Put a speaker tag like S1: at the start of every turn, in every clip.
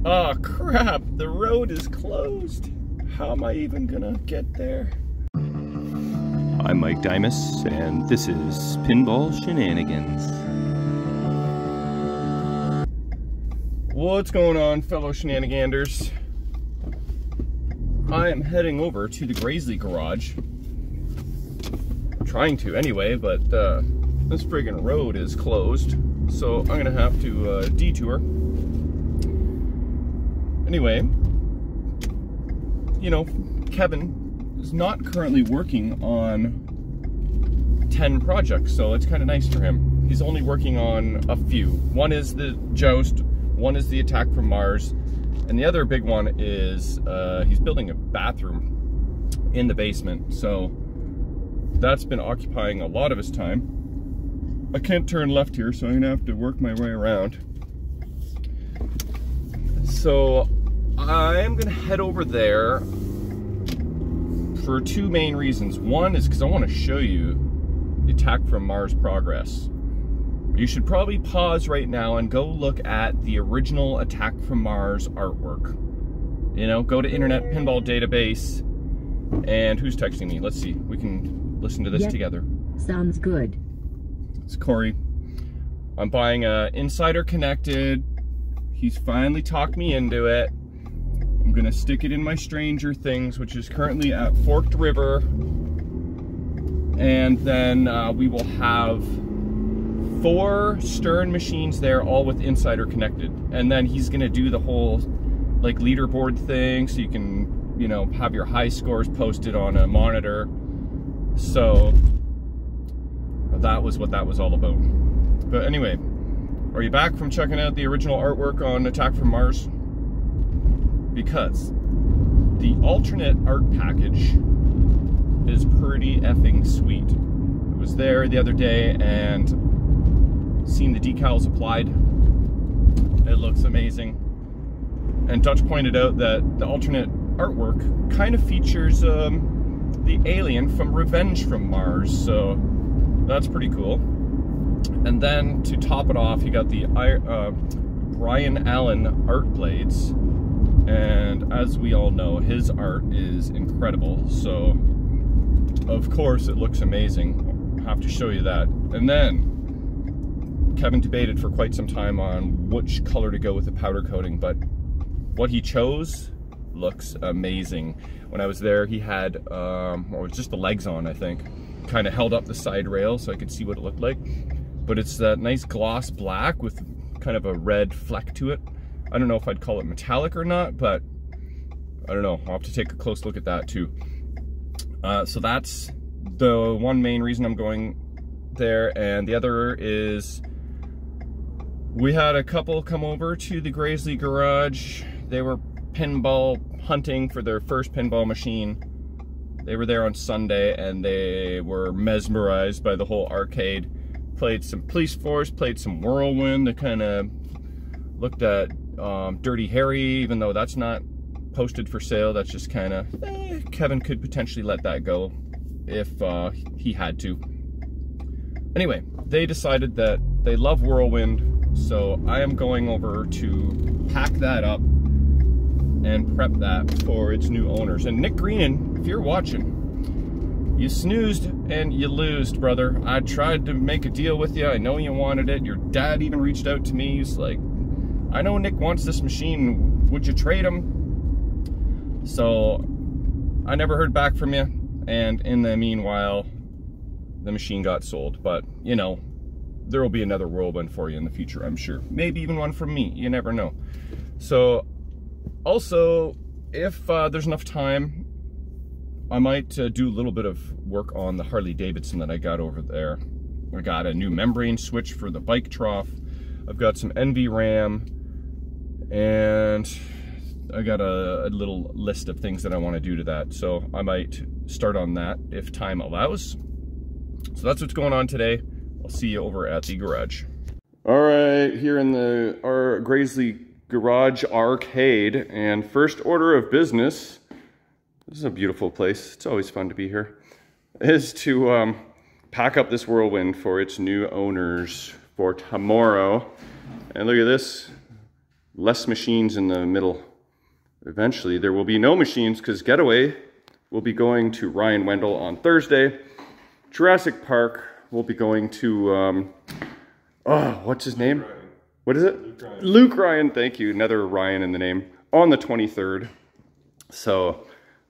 S1: Oh crap, the road is closed. How am I even gonna get there? I'm Mike Dimas, and this is Pinball Shenanigans. What's going on, fellow Shenaniganders? I am heading over to the Grasley garage. Trying to anyway, but this friggin' road is closed, so I'm gonna have to detour. Anyway, you know, Kevin is not currently working on 10 projects, so it's kind of nice for him. He's only working on a few. One is the Joust, one is the Attack from Mars, and the other big one is he's building a bathroom in the basement, so that's been occupying a lot of his time. I can't turn left here, so I'm gonna have to work my way around. So I'm gonna head over there for two main reasons. One is because I want to show you the Attack from Mars progress. You should probably pause right now and go look at the original Attack from Mars artwork. You know, go to Internet Pinball Database. And who's texting me? Let's see. We can listen to this together.
S2: Sounds good.
S1: It's Corey. I'm buying a Insider Connected. He's finally talked me into it. I'm gonna stick it in my Stranger Things, which is currently at Forked River. And then we will have 4 Stern machines there, all with Insider Connected. And then he's gonna do the whole like leaderboard thing, so you can, you know, have your high scores posted on a monitor. So that was what that was all about. But anyway, are you back from checking out the original artwork on Attack from Mars? Because the alternate art package is pretty effing sweet. I was there the other day and seen the decals applied. It looks amazing. And Dutch pointed out that the alternate artwork kind of features the alien from Revenge from Mars, so that's pretty cool. And then to top it off, you got the Brian Allen art blades. And as we all know, his art is incredible, so of course it looks amazing. I'll have to show you that. And then Kevin debated for quite some time on which color to go with the powder coating, but what he chose looks amazing. When I was there, he had or just the legs on, I think, kind of held up the side rail so I could see what it looked like. But it's that nice gloss black with kind of a red fleck to it. I don't know if I'd call it metallic or not, but I don't know. I'll have to take a close look at that too. So that's the one main reason I'm going there. And the other is we had a couple come over to the Grasley garage. They were pinball hunting for their first pinball machine. They were there on Sunday and they were mesmerized by the whole arcade. Played some Police Force, played some Whirlwind. They kind of looked at Dirty Harry, even though that's not posted for sale. That's just kind of, Kevin could potentially let that go if he had to. Anyway, they decided that they love Whirlwind, so I am going over to pack that up and prep that for its new owners. And Nick Greenan, if you're watching, you snoozed and you loosed, brother. I tried to make a deal with you. I know you wanted it. Your dad even reached out to me. He's like, I know Nick wants this machine. Would you trade him? So I never heard back from you. And in the meanwhile, the machine got sold. But, you know, there will be another Whirlwind for you in the future, I'm sure. Maybe even one from me. You never know. So also, if there's enough time, I might do a little bit of work on the Harley Davidson that I got over there. I got a new membrane switch for the bike trough. I've got some NVRAM, and I got a little list of things that I want to do to that. So I might start on that if time allows. So that's what's going on today. I'll see you over at the garage. All right, here in our Grasley garage arcade, and first order of business, this is a beautiful place, it's always fun to be here, is to pack up this Whirlwind for its new owners for tomorrow. And look at this less machines in the middle. Eventually there will be no machines because Getaway will be going to Ryan Wendell on Thursday. Jurassic Park will be going to, what's his name?
S2: Ryan.
S1: What is it?
S2: Luke Ryan.
S1: Luke Ryan, thank you. Another Ryan in the name. On the 23rd. So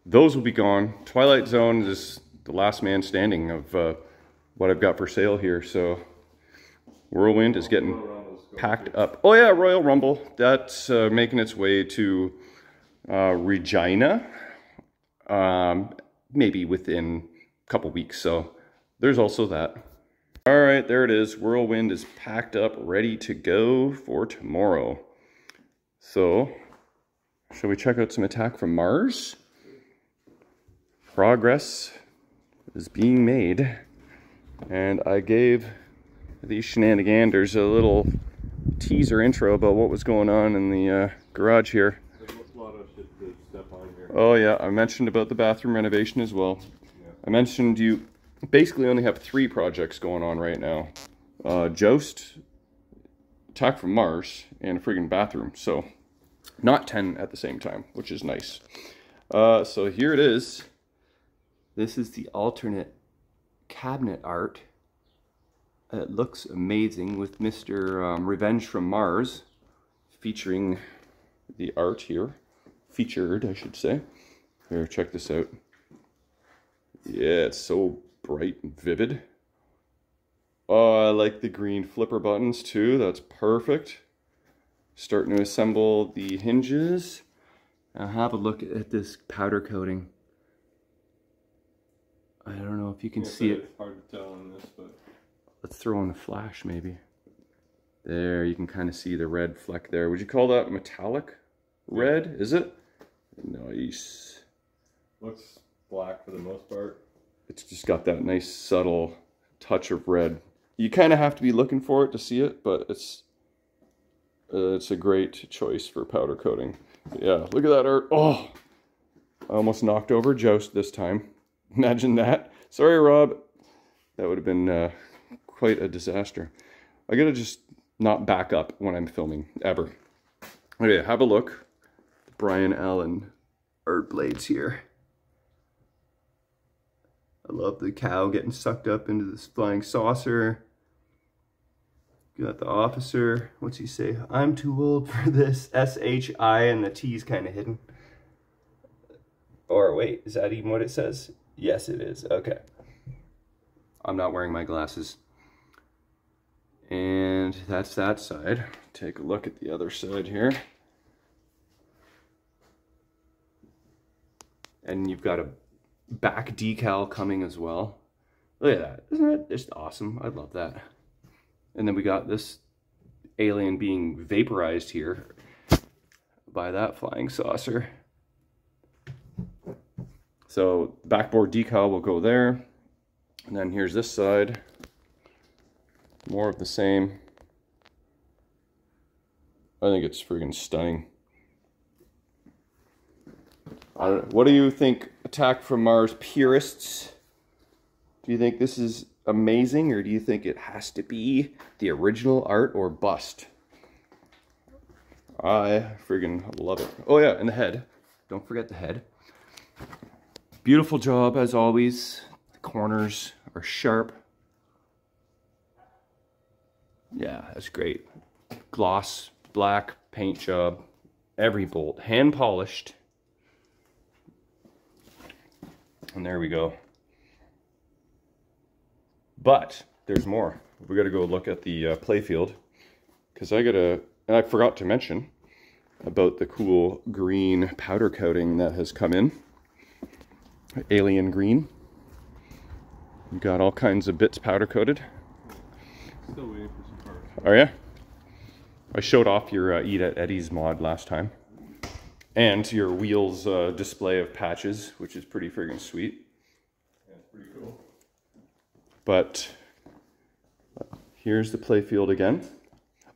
S1: those will be gone. Twilight Zone is the last man standing of what I've got for sale here. So Whirlwind is getting packed up. Oh yeah, Royal Rumble. That's making its way to Regina. Maybe within a couple weeks. So there's also that. All right, there it is. Whirlwind is packed up, ready to go for tomorrow. So, shall we check out some Attack from Mars? Progress is being made. And I gave these shenanigans a little teaser intro about what was going on in the garage here.
S2: There's a lot of shit to step on here.
S1: Oh yeah, I mentioned about the bathroom renovation as well. Yeah. I mentioned you basically only have 3 projects going on right now. Joust, Attack from Mars, and a friggin' bathroom. So, not 10 at the same time, which is nice. So here it is. This is the alternate cabinet art. It looks amazing with Mr. Revenge from Mars featuring the art here. Featured, I should say. Here, check this out. Yeah, it's so bright and vivid. Oh, I like the green flipper buttons too. That's perfect. Starting to assemble the hinges. Now have a look at this powder coating. I don't know if you can see it.
S2: It's hard to tell on this, but
S1: let's throw on a flash maybe. There, you can kind of see the red fleck there. Would you call that metallic red? Is it? Nice.
S2: looks black for the most part.
S1: It's just got that nice subtle touch of red. You kind of have to be looking for it to see it, but it's a great choice for powder coating. Yeah, look at that art. Oh, I almost knocked over Joust this time. Imagine that. Sorry, Rob. That would have been quite a disaster. I gotta just not back up when I'm filming, ever. Okay, have a look. Brian Allen art blades here. I love the cow getting sucked up into this flying saucer. Got the officer. What's he say? I'm too old for this. S-H-I, and the T's kind of hidden. Or wait, is that even what it says? Yes, it is. Okay. I'm not wearing my glasses. And that's that side. Take a look at the other side here. And you've got a back decal coming as well. Look at that. Isn't that just awesome? I love that. And then we got this alien being vaporized here by that flying saucer. So backboard decal will go there. And then here's this side. More of the same. I think it's friggin' stunning. What do you think, Attack from Mars purists? Do you think this is amazing, or do you think it has to be the original art or bust? I friggin' love it. Oh yeah, and the head. Don't forget the head. Beautiful job as always. The corners are sharp. Yeah, that's great. Gloss, black paint job. Every bolt, hand polished. And there we go. But there's more. We got to go look at the playfield, because and I forgot to mention about the cool green powder coating that has come in. Alien green. You got all kinds of bits powder coated.
S2: Still waiting for some parts.
S1: Oh yeah? I showed off your Eat at Eddie's mod last time. And your wheels display of patches, which is pretty friggin' sweet.
S2: Yeah, it's pretty cool.
S1: But here's the playfield again.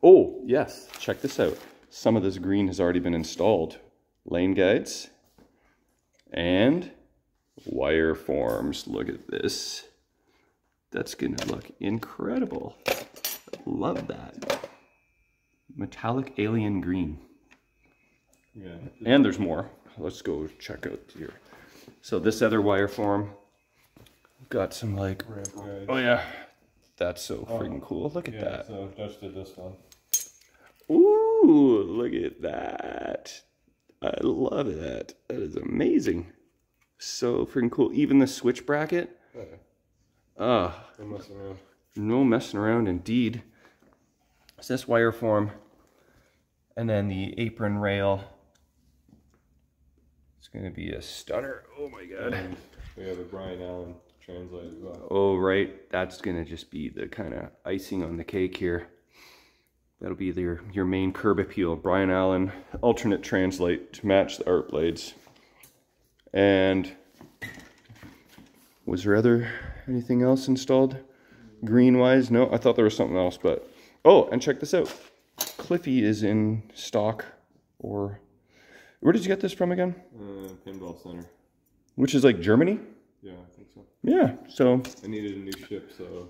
S1: Oh, yes, check this out. Some of this green has already been installed. Lane guides and wire forms. Look at this. That's gonna look incredible. Love that. Metallic alien green.
S2: Yeah.
S1: And there's more. Let's go check out here. So this other wire form got some like, oh yeah, that's so freaking cool. Look at that.
S2: So Dutch did this one.
S1: Ooh, look at that. I love that. That is amazing. So freaking cool. Even the switch bracket.
S2: No messing around.
S1: No messing around indeed. So this wire form. And then the apron rail. It's going to be a stunner. Oh my god.
S2: And we have a Brian Allen translate as well.
S1: Oh, right. That's going to just be the kind of icing on the cake here. That'll be your main curb appeal. Brian Allen alternate translate to match the art blades. And was there anything else installed? Green wise? No, I thought there was something else, but oh, and check this out. Cliffy is in stock, or where did you get this from again?
S2: Pinball Center.
S1: Which is like Germany?
S2: Yeah, I think so.
S1: Yeah, so
S2: I needed a new ship, so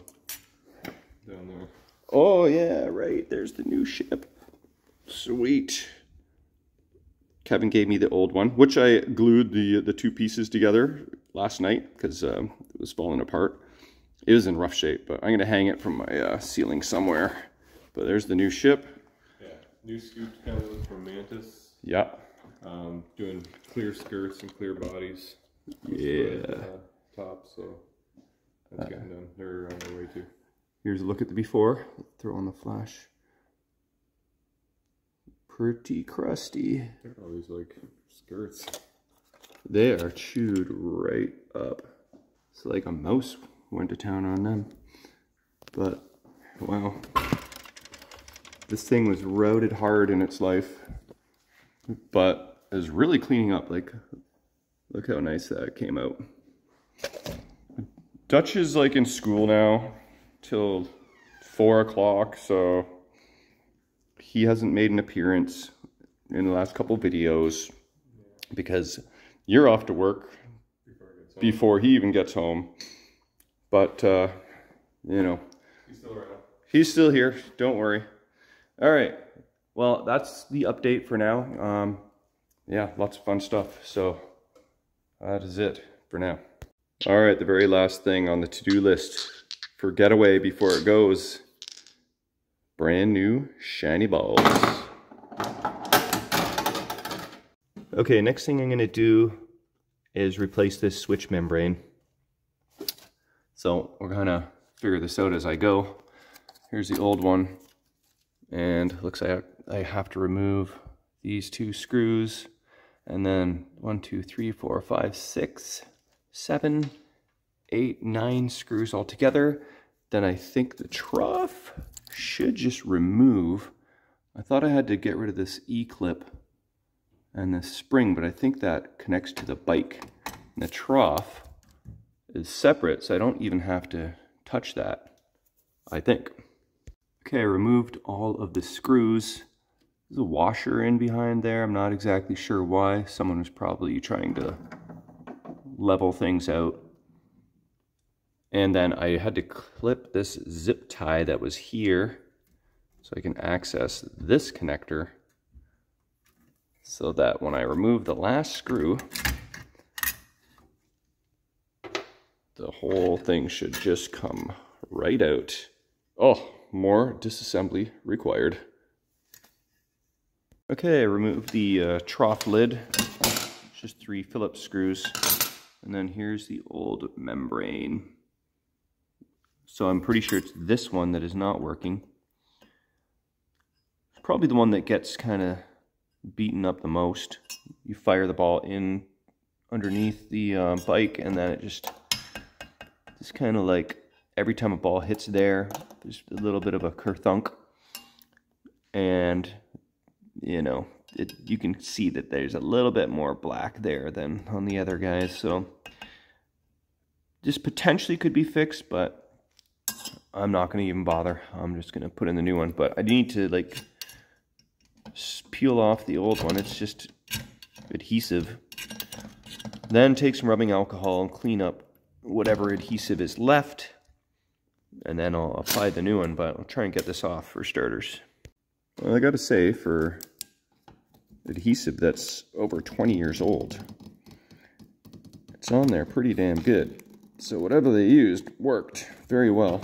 S2: down there.
S1: oh yeah, right. There's the new ship. Sweet. Kevin gave me the old one, which I glued the two pieces together last night because it was falling apart. It was in rough shape, but I'm gonna hang it from my ceiling somewhere. But there's the new ship.
S2: Yeah, new scoop coming from Mantis.
S1: Yeah.
S2: Doing clear skirts and clear bodies.
S1: Yeah.
S2: Top, so that's getting done. They're on their way too.
S1: Here's a look at the before. Throw on the flash. Pretty crusty.
S2: They're always like skirts.
S1: They are chewed right up. It's like a mouse went to town on them. But, wow. This thing was routed hard in its life. But it was really cleaning up. Like, look how nice that came out. Dutch is like in school now till 4 o'clock, so he hasn't made an appearance in the last couple videos because you're off to work before he even gets home. But, you know,
S2: He's still around.
S1: He's still here, don't worry. All right, well, that's the update for now. Yeah, lots of fun stuff, so that is it for now. All right, the very last thing on the to-do list for getaway before it goes. Brand new shiny balls. Okay, next thing I'm gonna do is replace this switch membrane. So we're gonna figure this out as I go. Here's the old one, and looks like I have to remove these 2 screws, and then 1, 2, 3, 4, 5, 6, 7, 8, 9 screws all together. Then I think the trough should just remove. I thought I had to get rid of this E-clip and the spring, but I think that connects to the bike. And the trough is separate, so I don't even have to touch that, I think. Okay, I removed all of the screws. There's a washer in behind there. I'm not exactly sure why. Someone was probably trying to level things out. And then I had to clip this zip tie that was here so I can access this connector so that when I remove the last screw, the whole thing should just come right out. Oh, more disassembly required. Okay, I removed the trough lid, just 3 Phillips screws, and then here's the old membrane. So I'm pretty sure it's this one that is not working. It's probably the one that gets kind of beaten up the most. You fire the ball in underneath the bike, and then it just kind of like every time a ball hits there, there's a little bit of a kerthunk. And, you know, you can see that there's a little bit more black there than on the other guys. So this potentially could be fixed, but I'm not going to even bother. I'm just going to put in the new one. But I need to, like, peel off the old one. It's just adhesive. Then take some rubbing alcohol and clean up whatever adhesive is left. And then I'll apply the new one, but I'll try and get this off for starters. Well, I got to say, for a adhesive that's over 20 years old. It's on there pretty damn good. So whatever they used worked very well.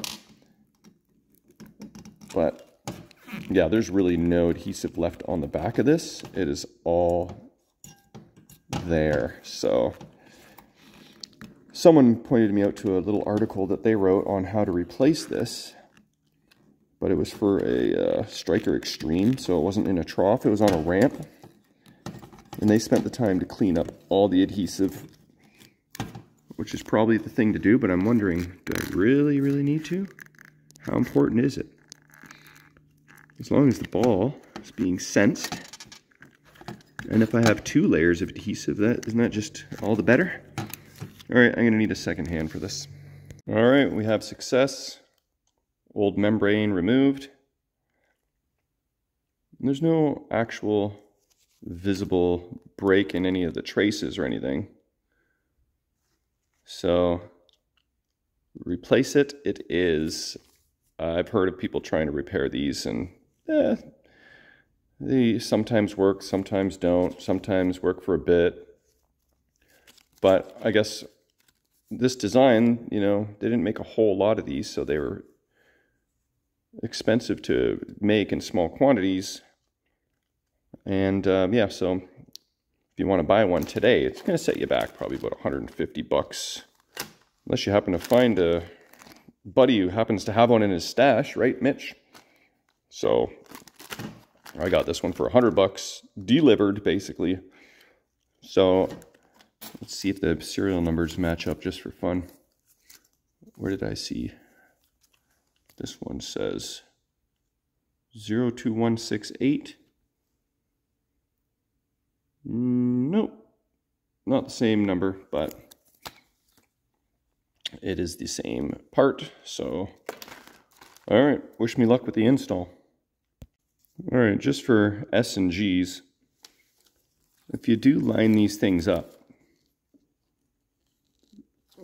S1: But yeah, there's really no adhesive left on the back of this. It is all there. So someone pointed me out to a little article that they wrote on how to replace this. But it was for a Striker Extreme, so it wasn't in a trough, it was on a ramp. And they spent the time to clean up all the adhesive, which is probably the thing to do, but I'm wondering, do I really, really need to? How important is it? As long as the ball is being sensed, and if I have 2 layers of adhesive, isn't that just all the better? All right, I'm gonna need a second hand for this. All right, we have success. Old membrane removed. There's no actual visible break in any of the traces or anything. So replace it. It is, I've heard of people trying to repair these, and they sometimes work, sometimes don't, sometimes work for a bit. But I guess this design, you know, they didn't make a whole lot of these, so they were expensive to make in small quantities. And yeah, so if you want to buy one today, it's going to set you back probably about 150 bucks. Unless you happen to find a buddy who happens to have one in his stash, right, Mitch? So I got this one for 100 bucks, delivered basically. So let's see if the serial numbers match up just for fun. Where did I see? This one says 02168. Nope, not the same number, but it is the same part. So, all right, wish me luck with the install. All right, just for S and G's, if you do line these things up,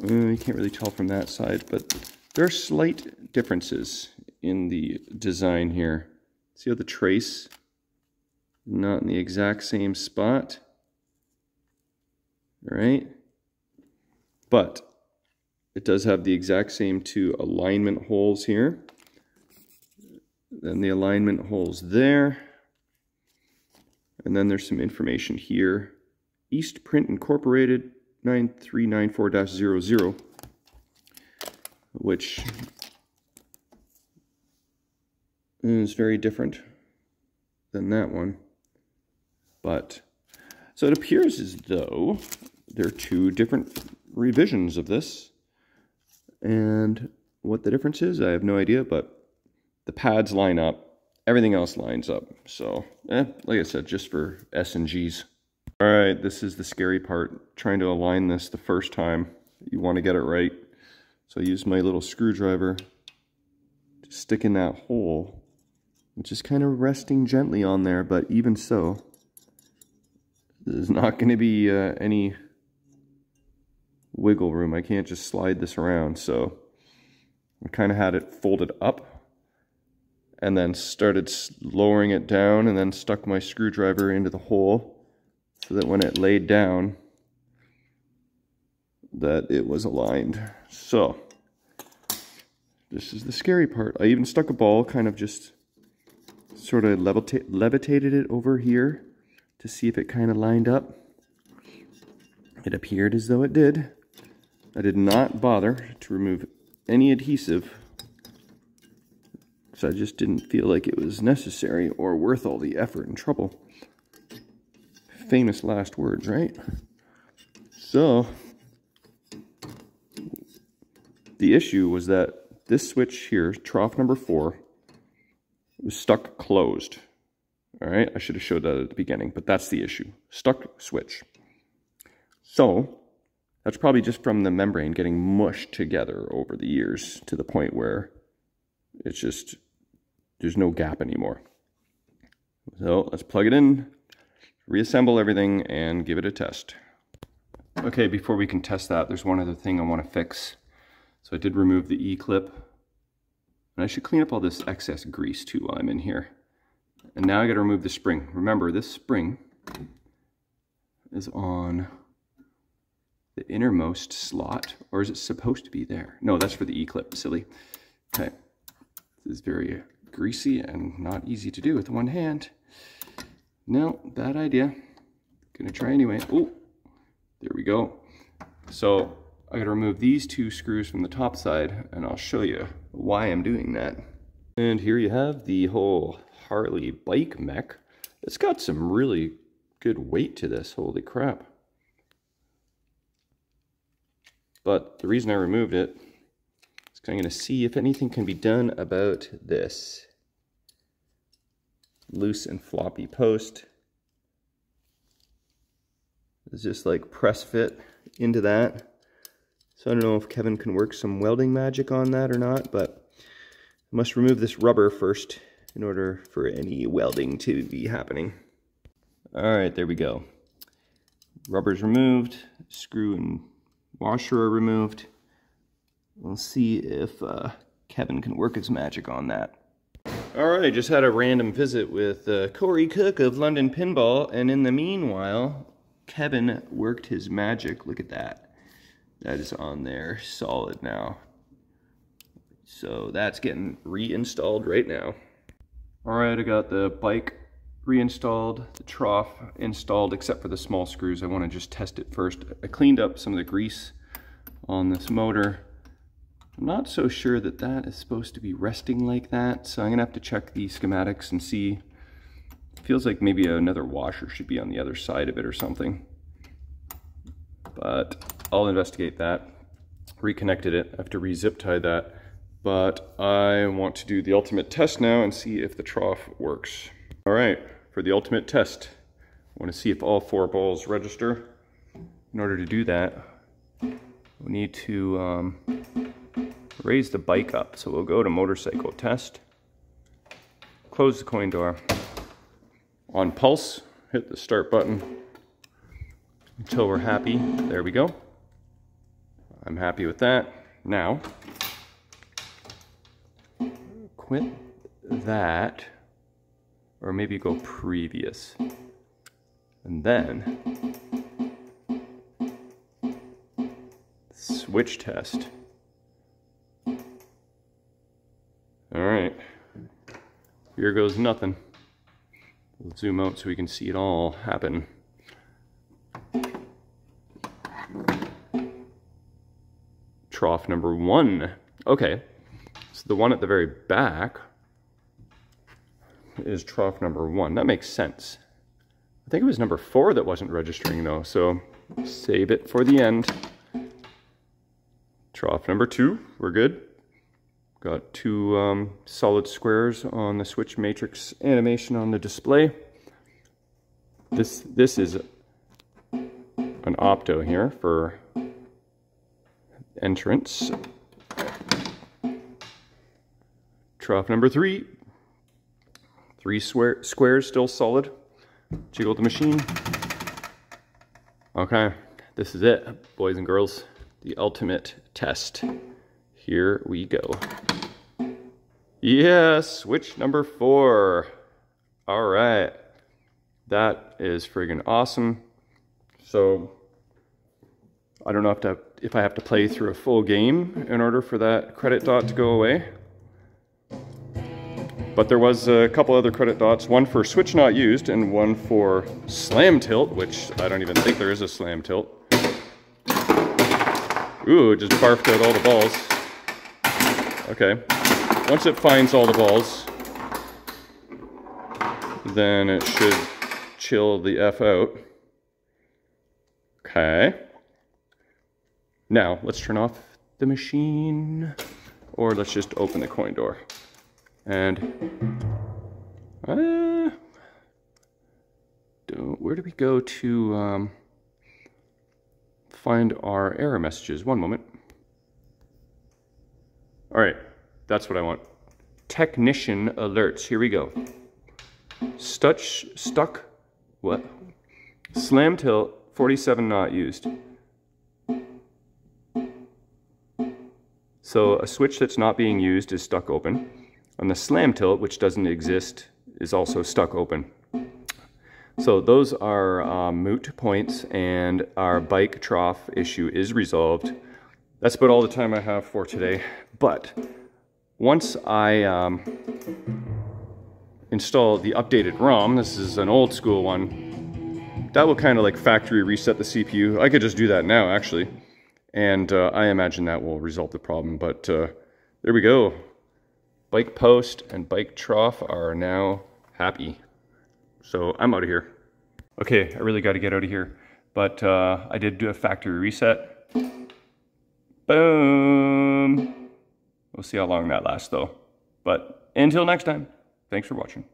S1: you can't really tell from that side, but there are slight differences in the design here. See how the trace, not in the exact same spot, all right? But it does have the exact same 2 alignment holes here. Then the alignment holes there. And then there's some information here. East Print Incorporated 9394-00. Which is very different than that one. But, so it appears as though there are 2 different revisions of this. And what the difference is, I have no idea, but the pads line up, everything else lines up. So, like I said, just for S and G's. All right, this is the scary part, trying to align this the first time. You want to get it right. So I use my little screwdriver to stick in that hole, which is kind of resting gently on there, but even so, there's not going to be any wiggle room. I can't just slide this around, so I kind of had it folded up and then started lowering it down and then stuck my screwdriver into the hole so that when it laid down, that it was aligned. So this is the scary part. I even stuck a ball, kind of just sort of levitated it over here to see if it kind of lined up. It appeared as though it did. I did not bother to remove any adhesive, so I just didn't feel like it was necessary or worth all the effort and trouble. Famous last words, right? So the issue was that this switch here, trough number 4, was stuck closed. All right, I should have showed that at the beginning, but that's the issue. Stuck switch. So that's probably just from the membrane getting mushed together over the years to the point where it's just, there's no gap anymore. So let's plug it in, reassemble everything, and give it a test. Okay, before we can test that, there's one other thing I want to fix. So I did remove the E-clip, and I should clean up all this excess grease too while I'm in here. And now I got to remove the spring. Remember, this spring is on the innermost slot, or is it supposed to be there? No, that's for the E-clip, silly. Okay, this is very greasy and not easy to do with one hand. No, bad idea. Gonna try anyway. Oh, there we go. So I gotta remove these two screws from the top side, and I'll show you why I'm doing that. And here you have the whole Harley bike mech. It's got some really good weight to this, holy crap. But the reason I removed it is because I'm gonna see if anything can be done about this loose and floppy post. It's just like press fit into that. So I don't know if Kevin can work some welding magic on that or not, but I must remove this rubber first in order for any welding to be happening. All right, there we go. Rubber's removed, screw and washer are removed. We'll see if Kevin can work his magic on that. All right, just had a random visit with Corey Cook of London Pinball, and in the meanwhile, Kevin worked his magic. Look at that. That is on there, solid now. So that's getting reinstalled right now. All right, I got the bike reinstalled, the trough installed, except for the small screws. I want to just test it first. I cleaned up some of the grease on this motor. I'm not so sure that that is supposed to be resting like that, so I'm gonna have to check the schematics and see. It feels like maybe another washer should be on the other side of it or something. But I'll investigate that. Reconnected it, I have to re-zip tie that. But I want to do the ultimate test now and see if the trough works. All right, for the ultimate test, I want to see if all 4 balls register. In order to do that, we need to raise the bike up. So we'll go to motorcycle test, close the coin door, on pulse, hit the start button until we're happy. There we go. I'm happy with that. Now, quit that, or maybe go previous, and then switch test. All right, here goes nothing. We'll zoom out so we can see it all happen. Trough number 1. Okay, so the one at the very back is trough number 1. That makes sense. I think it was number 4 that wasn't registering though, so save it for the end. Trough number 2, we're good. Got 2 solid squares on the switch matrix animation on the display. This is an opto here for entrance. Trough number 3. 3 squares still solid. Jiggle the machine. Okay, this is it, boys and girls. The ultimate test. Here we go. Yeah, switch number 4. All right, that is friggin' awesome. So I don't know if I have to play through a full game in order for that credit dot to go away. But there was a couple other credit dots, one for switch not used and one for slam tilt, which I don't even think there is a slam tilt. Ooh, it just barfed out all the balls. Okay, once it finds all the balls, then it should chill the F out. Okay. Now, let's turn off the machine, or let's just open the coin door. And, where do we go to find our error messages? One moment. All right, that's what I want. Technician alerts, here we go. Stuck, what? Slam tilt, 47 not used. So a switch that's not being used is stuck open. And the slam tilt, which doesn't exist, is also stuck open. So those are moot points, and our bike trough issue is resolved. That's about all the time I have for today. But once I install the updated ROM, this is an old school one, that will kind of like factory reset the CPU. I could just do that now, actually. And I imagine that will resolve the problem. But there we go. Bike post and bike trough are now happy. So I'm out of here. Okay, I really got to get out of here. But I did do a factory reset. Boom. We'll see how long that lasts though. But until next time, thanks for watching.